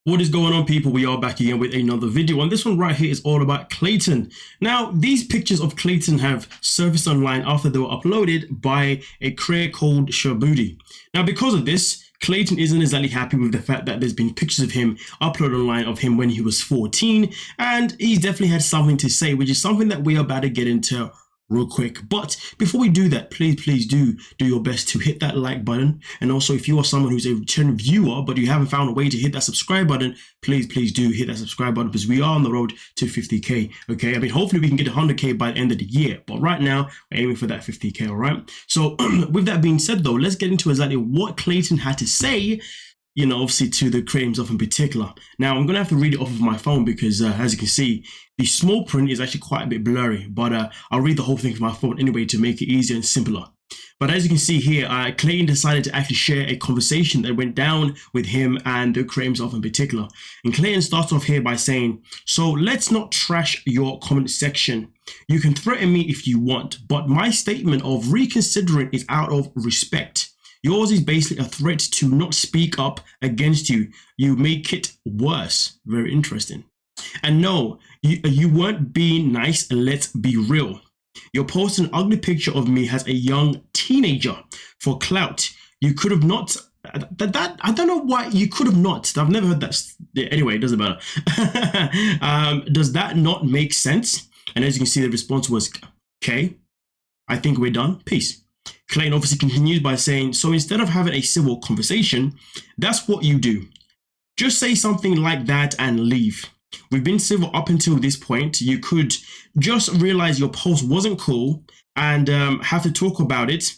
What is going on, people? We are back again with another video, and this one right here is all about Clayton. Now, these pictures of Clayton have surfaced online after they were uploaded by a creator called Shabuti. Now, because of this, Clayton isn't exactly happy with the fact that there's been pictures of him uploaded online of him when he was 14, and he's definitely had something to say, which is something that we are about to get into real quick. But before we do that, please do your best to hit that like button. And also, if you are someone who's a return viewer but you haven't found a way to hit that subscribe button, please do hit that subscribe button, because we are on the road to 50k. Okay, I mean, hopefully we can get 100k by the end of the year, but right now we're aiming for that 50k. All right, so with that being said though, let's get into exactly what Clayton had to say, you know, obviously to the creator himself in particular. Now, I'm going to have to read it off of my phone because, as you can see, the small print is actually quite a bit blurry, but I'll read the whole thing from my phone anyway to make it easier and simpler. But as you can see here, Clayton decided to actually share a conversation that went down with him and the creator himself in particular. And Clayton starts off here by saying, "So let's not trash your comment section. You can threaten me if you want, but my statement of reconsidering is out of respect. Yours is basically a threat to not speak up against you. You make it worse." Very interesting. "And no, you weren't being nice, and let's be real. You're posting an ugly picture of me as a young teenager for clout. You could have not..." That I don't know why you could have not. I've never heard that. Yeah, anyway, it doesn't matter. Does that not make sense? And as you can see, the response was, "Okay, I think we're done. Peace." Clayton obviously continues by saying, "So instead of having a civil conversation, that's what you do. Just say something like that and leave. We've been civil up until this point. You could just realize your post wasn't cool and have to talk about it.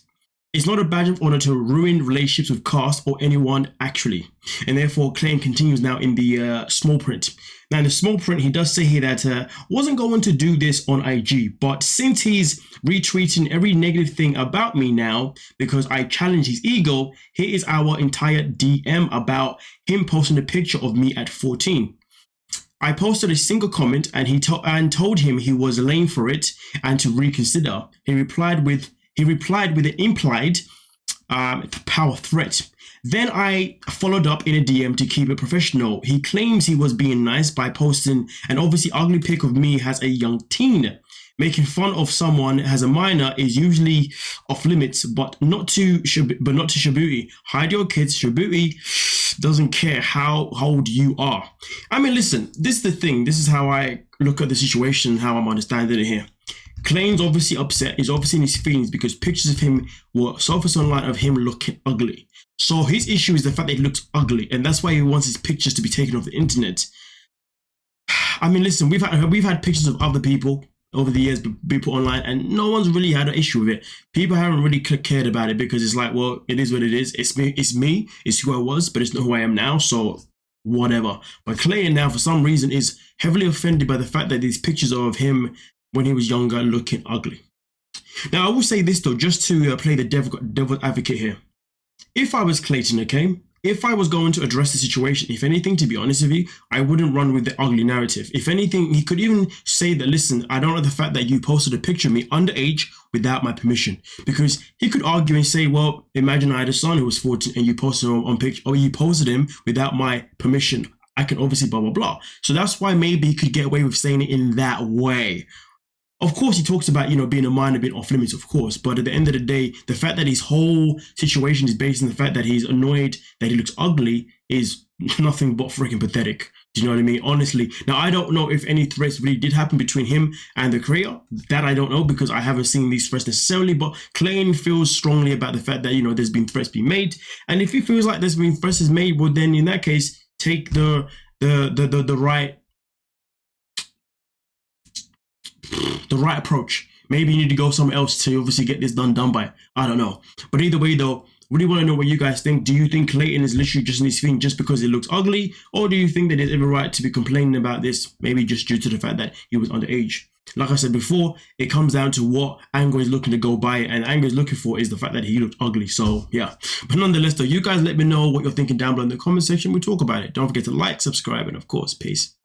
It's not a badge of honor to ruin relationships with cast or anyone actually." And therefore, Clayton continues now in the small print. Now, in the small print, he does say here that wasn't going to do this on IG, but since he's retweeting every negative thing about me now because I challenge his ego, here is our entire DM about him posting a picture of me at 14. I posted a single comment and told him he was lame for it and to reconsider. He replied with an implied power threat. Then I followed up in a DM to keep it professional. He claims he was being nice by posting an obviously ugly pic of me as a young teen. Making fun of someone as a minor is usually off limits, but not to Shabuti. Hide your kids. Shabuti doesn't care how old you are. I mean, listen, this is the thing. This is how I look at the situation, how I'm understanding it here. Clayton's obviously upset. He's obviously in his feelings because pictures of him were surfaced online of him looking ugly. So his issue is the fact that he looks ugly, and that's why he wants his pictures to be taken off the internet. I mean, listen, we've had pictures of other people over the years be put online, and no one's really had an issue with it. People haven't really cared about it because it's like, well, it is what it is. It's me, it's who I was, but it's not who I am now, so whatever. But Clayton now, for some reason, is heavily offended by the fact that these pictures are of him when he was younger looking ugly. Now, I will say this though, just to play the devil advocate here. If I was Clayton, okay, if I was going to address the situation, if anything, to be honest with you, I wouldn't run with the ugly narrative. If anything, he could even say that, listen, I don't like the fact that you posted a picture of me underage without my permission. Because he could argue and say, well, imagine I had a son who was 14 and you posted him on picture, or you posted him without my permission. I can obviously blah, blah, blah. So that's why maybe he could get away with saying it in that way. Of course, he talks about, you know, being a minor, being off limits, of course. But at the end of the day, the fact that his whole situation is based on the fact that he's annoyed that he looks ugly is nothing but freaking pathetic. Do you know what I mean? Honestly. Now, I don't know if any threats really did happen between him and the creator. That I don't know because I haven't seen these threats necessarily. But Clayton feels strongly about the fact that, you know, there's been threats being made. And if he feels like there's been threats made, well, then in that case, take the right approach. Maybe you need to go somewhere else to obviously get this done by. I don't know. But either way though, really want to know what you guys think. Do you think Clayton is literally just in his thing just because it looks ugly? Or do you think that there's every right to be complaining about this, maybe just due to the fact that he was underage? Like I said before, it comes down to what Angle is looking to go by, and Angle is looking for is the fact that he looked ugly. So yeah. But nonetheless though, you guys let me know what you're thinking down below in the comment section. We'll talk about it. Don't forget to like, subscribe, and of course, peace.